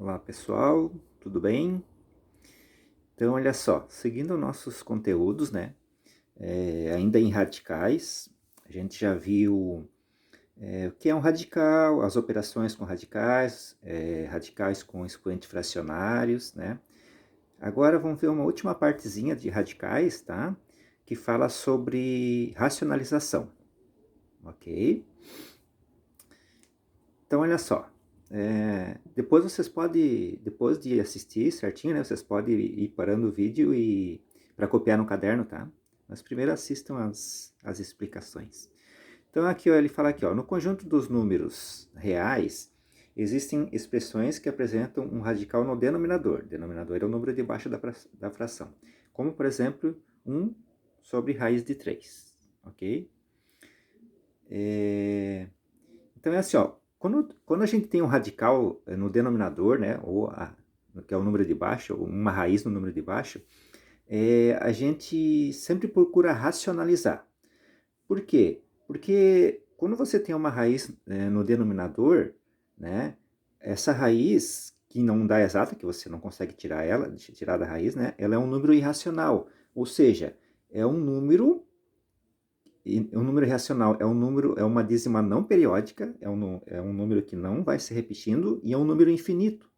Olá pessoal, tudo bem? Então olha só, seguindo nossos conteúdos, né? Ainda em radicais, a gente já viu o que é um radical, as operações com radicais, radicais com expoentes fracionários, né? Agora vamos ver uma última partezinha de radicais, tá? Que fala sobre racionalização, ok? Então, olha só. Depois vocês podem, depois de assistir certinho, né? Vocês podem ir parando o vídeo e para copiar no caderno, tá? Mas primeiro assistam as explicações. Então aqui ó, ele fala aqui, ó, no conjunto dos números reais existem expressões que apresentam um radical no denominador. Denominador é o número debaixo da fração. Como por exemplo, 1 sobre raiz de 3, ok? Então é assim, ó, quando a gente tem um radical no denominador, né, que é o número de baixo, ou uma raiz no número de baixo, a gente sempre procura racionalizar. Por quê? Porque quando você tem uma raiz no denominador, né, essa raiz que não dá exata, que você não consegue tirar da raiz, né, ela é um número irracional, ou seja, é um número um número racional é uma dízima não periódica, é um número que não vai se repetindo e é um número infinito.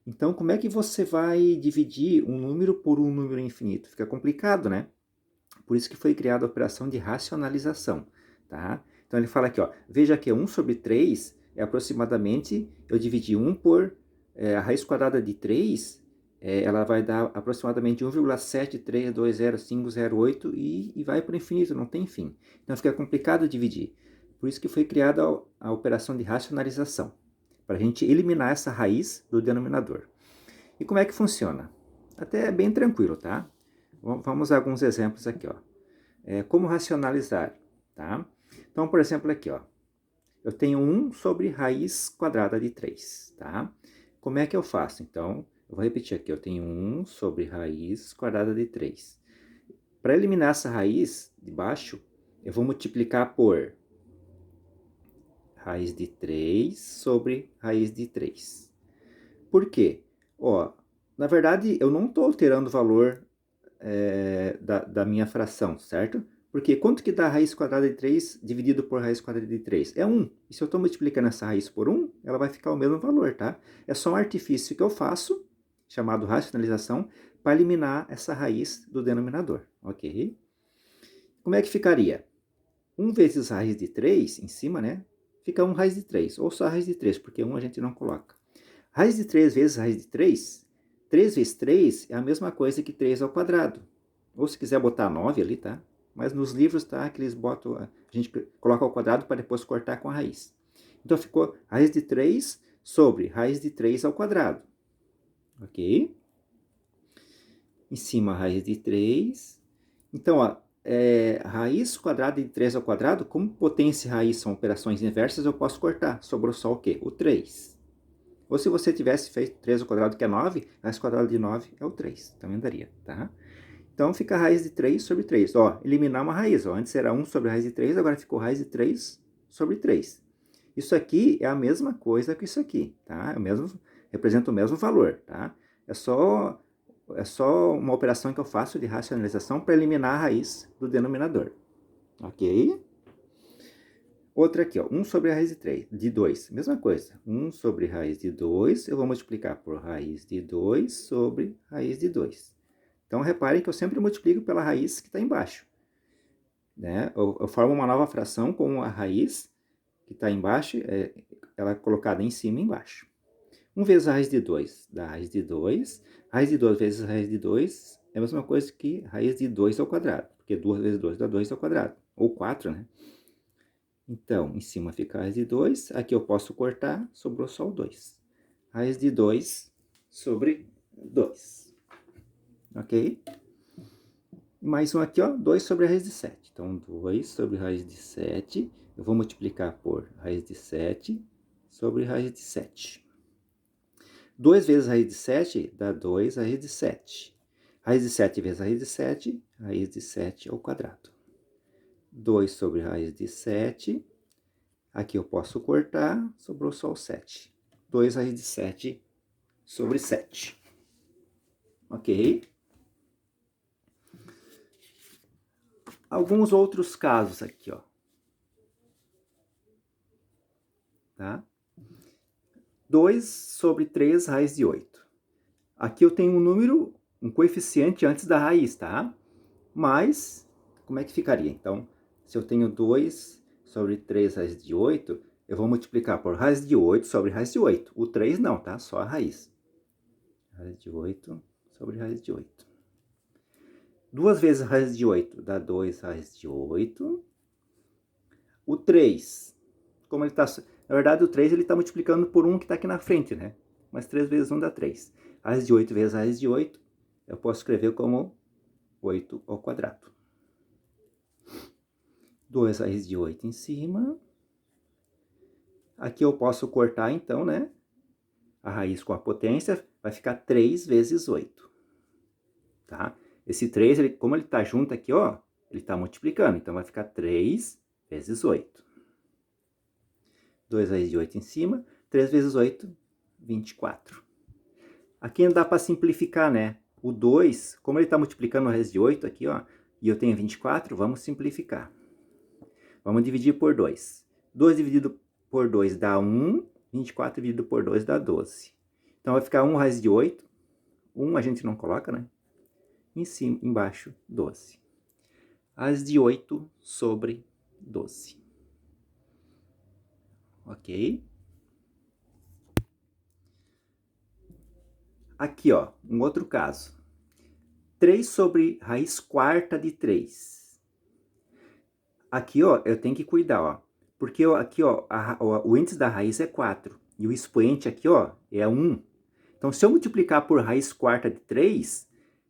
Então, como é que você vai dividir um número por um número infinito? Fica complicado, né? Por isso que foi criada a operação de racionalização, tá? Então ele fala aqui, ó, veja que 1 sobre 3 é aproximadamente, eu dividi 1 por a raiz quadrada de 3, ela vai dar aproximadamente 1,7320508 e vai para o infinito, não tem fim. Então fica complicado dividir. Por isso que foi criada a operação de racionalização, para a gente eliminar essa raiz do denominador. E como é que funciona? Até é bem tranquilo, tá? Vamos a alguns exemplos aqui, ó. Como racionalizar, tá? Então, por exemplo, aqui, ó. Eu tenho 1 sobre raiz quadrada de 3, tá? Como é que eu faço? Então, eu vou repetir aqui. Eu tenho 1 sobre raiz quadrada de 3. Para eliminar essa raiz de baixo, eu vou multiplicar por raiz de 3 sobre raiz de 3. Por quê? Ó, na verdade, eu não estou alterando o valor da minha fração, certo? Porque quanto que dá a raiz quadrada de 3 dividido por raiz quadrada de 3? É 1. E se eu estou multiplicando essa raiz por 1, ela vai ficar o mesmo valor, tá? É só um artifício que eu faço, chamado racionalização, para eliminar essa raiz do denominador, ok? Como é que ficaria? 1 vezes raiz de 3, em cima, né? Fica 1 raiz de 3, ou só raiz de 3, porque 1 a gente não coloca. Raiz de 3 vezes raiz de 3, 3 vezes 3 é a mesma coisa que 3 ao quadrado. Ou se quiser botar 9 ali, tá? Mas nos livros, tá? Que eles botam, a gente coloca ao quadrado para depois cortar com a raiz. Então ficou raiz de 3 sobre raiz de 3 ao quadrado. Ok? Em cima, raiz de 3. Então, ó, raiz quadrada de 3 ao quadrado, como potência e raiz são operações inversas, eu posso cortar. Sobrou só o quê? O 3. Ou se você tivesse feito 3 ao quadrado, que é 9, raiz quadrada de 9 é o 3. Também daria, tá? Então fica a raiz de 3 sobre 3. Ó, eliminar uma raiz. Ó. Antes era 1 sobre a raiz de 3, agora ficou raiz de 3 sobre 3. Isso aqui é a mesma coisa que isso aqui, tá? Representa o mesmo valor, tá? É só, é só uma operação que eu faço de racionalização para eliminar a raiz do denominador. Ok? Outra aqui, ó, 1 sobre a raiz de 3, de 2. Mesma coisa. 1 sobre raiz de 2, eu vou multiplicar por raiz de 2 sobre raiz de 2. Então, reparem que eu sempre multiplico pela raiz que está embaixo. Né? Eu formo uma nova fração com a raiz que está embaixo, ela é colocada em cima e embaixo. 1 vezes a raiz de 2 dá raiz de 2. Raiz de 2 vezes raiz de 2 é a mesma coisa que raiz de 2 ao quadrado. Porque 2 vezes 2 dá 2 ao quadrado. Ou 4, né? Então, em cima fica a raiz de 2. Aqui eu posso cortar, sobrou só o 2. Raiz de 2 sobre 2. Ok? Mais um aqui, ó, 2 sobre a raiz de 7. Então, 2 sobre raiz de 7. Eu vou multiplicar por raiz de 7 sobre raiz de 7. 2 vezes raiz de 7 dá 2 raiz de 7. Raiz de 7 vezes raiz de 7 ao quadrado. 2 sobre raiz de 7. Aqui eu posso cortar, sobrou só o 7. 2 raiz de 7 sobre 7. Ok? Alguns outros casos aqui, ó. Tá? 2 sobre 3 raiz de 8. Aqui eu tenho um número, um coeficiente antes da raiz, tá? Mas, como é que ficaria? Então, se eu tenho 2 sobre 3 raiz de 8, eu vou multiplicar por raiz de 8 sobre raiz de 8. O 3 não, tá? Só a raiz. Raiz de 8 sobre raiz de 8. 2 vezes raiz de 8 dá 2 raiz de 8. O 3, como ele está... Na verdade, o 3 ele está multiplicando por 1 que está aqui na frente, né? Mas 3 vezes 1 dá 3. Raiz de 8 vezes raiz de 8, eu posso escrever como 8 ao quadrado. 2 raiz de 8 em cima. Aqui eu posso cortar, então, né? A raiz com a potência vai ficar 3 vezes 8. Tá? Esse 3, ele, como ele está junto aqui, ó, ele está multiplicando. Então, vai ficar 3 vezes 8. 2 raiz de 8 em cima. 3 vezes 8, 24. Aqui ainda dá para simplificar, né? O 2, como ele está multiplicando a raiz de 8 aqui, ó, e eu tenho 24, vamos simplificar. Vamos dividir por 2. 2 dividido por 2 dá 1, 24 dividido por 2 dá 12. Então vai ficar 1 raiz de 8, 1 a gente não coloca, né? Em cima, embaixo, 12. Raiz de 8 sobre 12. Ok? Aqui, ó, um outro caso. 3 sobre raiz quarta de 3. Aqui, ó, eu tenho que cuidar, ó. Porque ó, aqui, ó, o índice da raiz é 4. E o expoente aqui, ó, é 1. Então, se eu multiplicar por raiz quarta de 3,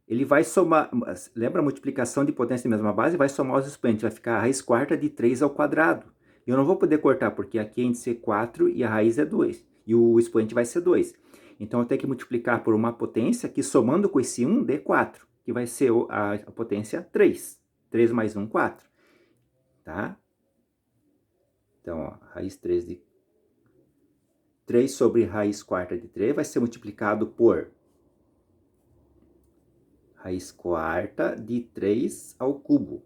ele vai somar... Lembra a multiplicação de potência de mesma base? Vai somar os expoentes. Vai ficar a raiz quarta de 3 ao quadrado. Eu não vou poder cortar, porque aqui o índice é 4 e a raiz é 2. E o expoente vai ser 2. Então, eu tenho que multiplicar por uma potência que, somando com esse 1, dê 4. Que vai ser a potência 3. 3 mais 1, 4. Tá? Então, ó, raiz 3 de 3 sobre raiz quarta de 3 vai ser multiplicado por raiz quarta de 3 ao cubo.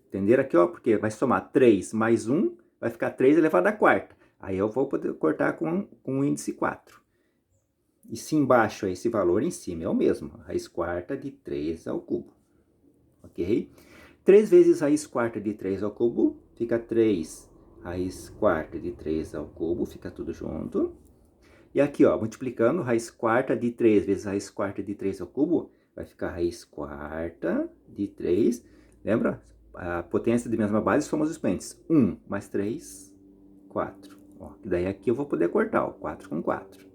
Entenderam aqui, ó? Porque vai somar 3 mais 1, vai ficar 3 elevado à quarta. Aí eu vou poder cortar com o índice 4. E se embaixo é esse valor, em cima é o mesmo. Raiz quarta de 3 ao cubo. Ok? 3 vezes raiz quarta de 3 ao cubo, fica 3 raiz quarta de 3 ao cubo, fica tudo junto. E aqui, ó, multiplicando, raiz quarta de 3 vezes raiz quarta de 3 ao cubo, vai ficar raiz quarta de 3. Lembra? A potência de mesma base somos os expoentes. 1 mais 3, 4. Ó, e daí aqui eu vou poder cortar, ó, 4 com 4.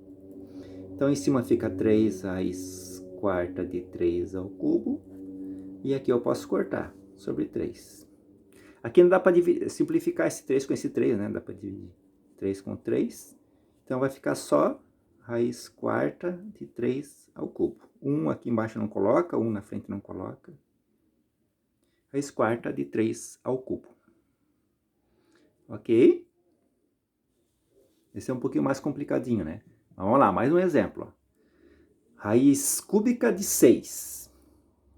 Então, em cima fica 3 raiz quarta de 3 ao cubo. E aqui eu posso cortar sobre 3. Aqui não dá para simplificar esse 3 com esse 3, né? Dá para dividir 3 com 3. Então, vai ficar só raiz quarta de 3 ao cubo. 1 aqui embaixo não coloca, 1 na frente não coloca. Raiz quarta de 3 ao cubo. Ok? Esse é um pouquinho mais complicadinho, né? Vamos lá, mais um exemplo. Raiz cúbica de 6.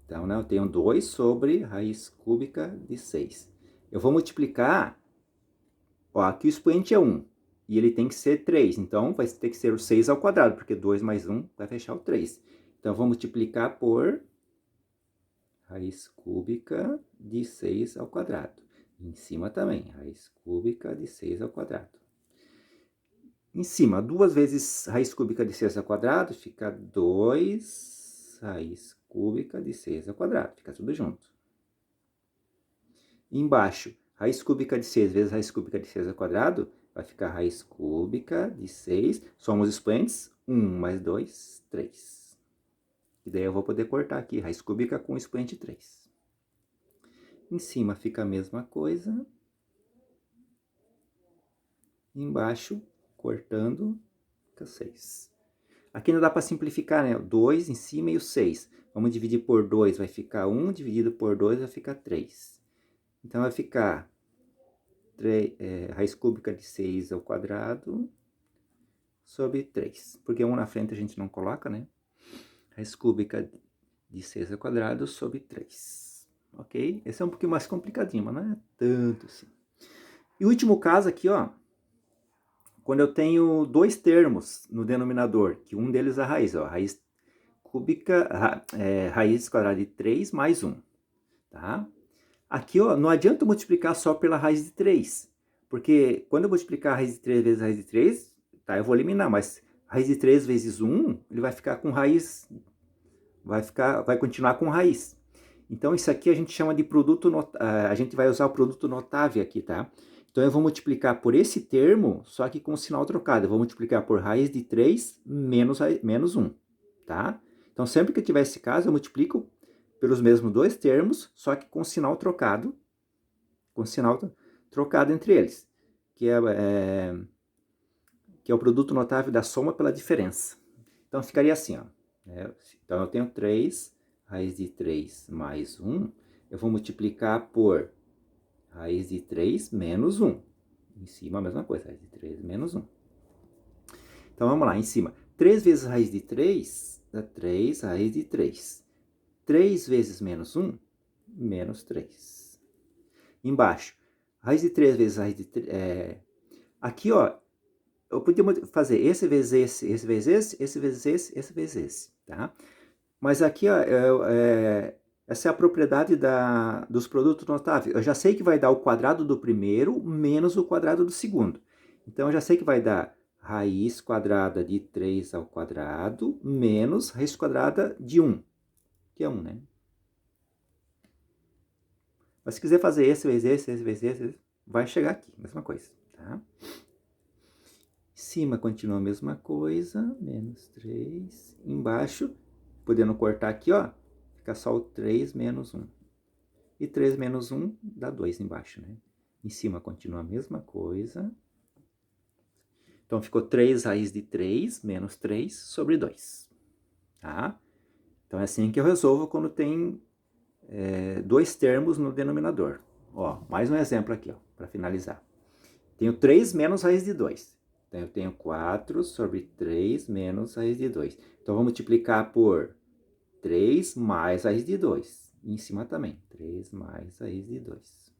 Então, né, eu tenho 2 sobre raiz cúbica de 6. Eu vou multiplicar, ó, aqui o expoente é 1. E ele tem que ser 3, então vai ter que ser o 6 ao quadrado, porque 2 mais 1 vai fechar o 3. Então, eu vou multiplicar por raiz cúbica de 6 ao quadrado. Em cima também, raiz cúbica de 6 ao quadrado. Em cima, 2 vezes raiz cúbica de 6 ao quadrado, fica 2 raiz cúbica de 6 ao quadrado. Fica tudo junto. Embaixo, raiz cúbica de 6 vezes raiz cúbica de 6 ao quadrado, vai ficar raiz cúbica de 6. Somos expoentes, 1 mais 2, 3. E daí eu vou poder cortar aqui, raiz cúbica com expoente 3. Em cima fica a mesma coisa. Embaixo, cortando, fica 6. Aqui não dá para simplificar, né? 2 em cima e o 6. Vamos dividir por 2, vai ficar 1. Dividido por 2, vai ficar 3. Então, vai ficar raiz cúbica de 6 ao quadrado sobre 3. Porque 1 na frente a gente não coloca, né? Raiz cúbica de 6 ao quadrado sobre 3. Ok? Esse é um pouquinho mais complicadinho, mas não é tanto assim. E o último caso aqui, ó. Quando eu tenho dois termos no denominador, que um deles é a raiz, ó. Raiz cúbica, raiz quadrada de 3 mais 1. Tá? Aqui, ó, não adianta multiplicar só pela raiz de 3. Porque quando eu multiplicar a raiz de 3 vezes a raiz de 3, tá, eu vou eliminar, mas raiz de 3 vezes 1, ele vai ficar com raiz, vai continuar com raiz. Então, isso aqui a gente chama de produto, a gente vai usar o produto notável aqui, tá? Então, eu vou multiplicar por esse termo, só que com o sinal trocado. Eu vou multiplicar por raiz de 3 menos 1, tá? Então, sempre que eu tiver esse caso, eu multiplico pelos mesmos dois termos, só que com sinal trocado, entre eles, que é o produto notável da soma pela diferença. Então, ficaria assim, ó. Então, eu tenho 3, raiz de 3 mais 1, eu vou multiplicar por raiz de 3 menos 1. Em cima a mesma coisa, raiz de 3 menos 1. Então, vamos lá, em cima. 3 vezes raiz de 3 dá 3 raiz de 3. 3 vezes menos 1, menos 3. Embaixo, raiz de 3 vezes raiz de 3... aqui, ó, eu podia fazer esse vezes esse, esse vezes esse, esse vezes esse, esse vezes esse, tá? Mas aqui, ó, essa é a propriedade dos produtos notáveis. Eu já sei que vai dar o quadrado do primeiro menos o quadrado do segundo. Então, eu já sei que vai dar raiz quadrada de 3 ao quadrado menos raiz quadrada de 1, que é 1, né? Mas se quiser fazer esse vezes esse vezes esse, vai chegar aqui, mesma coisa, tá? Em cima continua a mesma coisa, menos 3. Embaixo, podendo cortar aqui, ó, fica só o 3 menos 1. E 3 menos 1 dá 2 embaixo, né? Em cima continua a mesma coisa. Então, ficou 3 raiz de 3 menos 3 sobre 2. Tá? Então, é assim que eu resolvo quando tem dois termos no denominador. Ó, mais um exemplo aqui, ó, para finalizar. Tenho 3 menos raiz de 2. Então, eu tenho 4 sobre 3 menos raiz de 2. Então, vou multiplicar por 3 mais raiz de 2. E em cima também, 3 mais raiz de 2.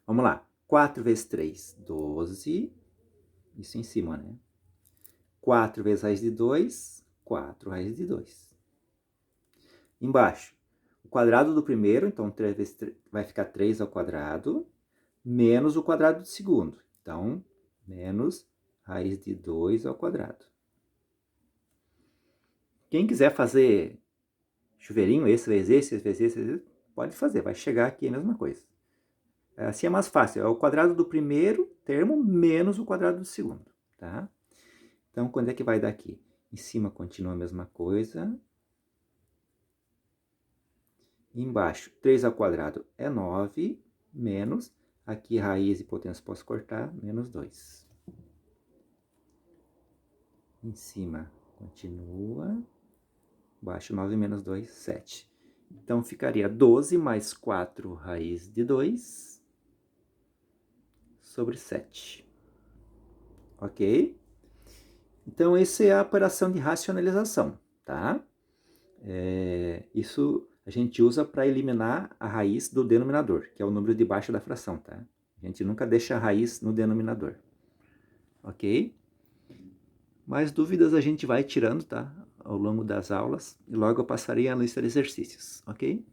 Vamos lá. 4 vezes 3, 12. Isso em cima, né? 4 vezes raiz de 2, 4 raiz de 2. Embaixo, o quadrado do primeiro, então 3 vezes 3 vai ficar 3 ao quadrado, menos o quadrado do segundo. Então, menos raiz de 2 ao quadrado. Quem quiser fazer chuveirinho, esse vezes esse, pode fazer, vai chegar aqui a mesma coisa. Assim é mais fácil, é o quadrado do primeiro termo menos o quadrado do segundo, tá? Então, quando é que vai dar aqui? Em cima continua a mesma coisa. Embaixo, 3 ao quadrado é 9, menos, aqui raiz e potência posso cortar, menos 2. Em cima continua, embaixo 9 menos 2, 7. Então, ficaria 12 mais 4 raiz de 2 sobre 7. Ok? Então, essa é a operação de racionalização, tá? Isso a gente usa para eliminar a raiz do denominador, que é o número de baixo da fração, tá? A gente nunca deixa a raiz no denominador, ok? Mais dúvidas a gente vai tirando, tá? Ao longo das aulas, e logo eu passarei a lista de exercícios, ok?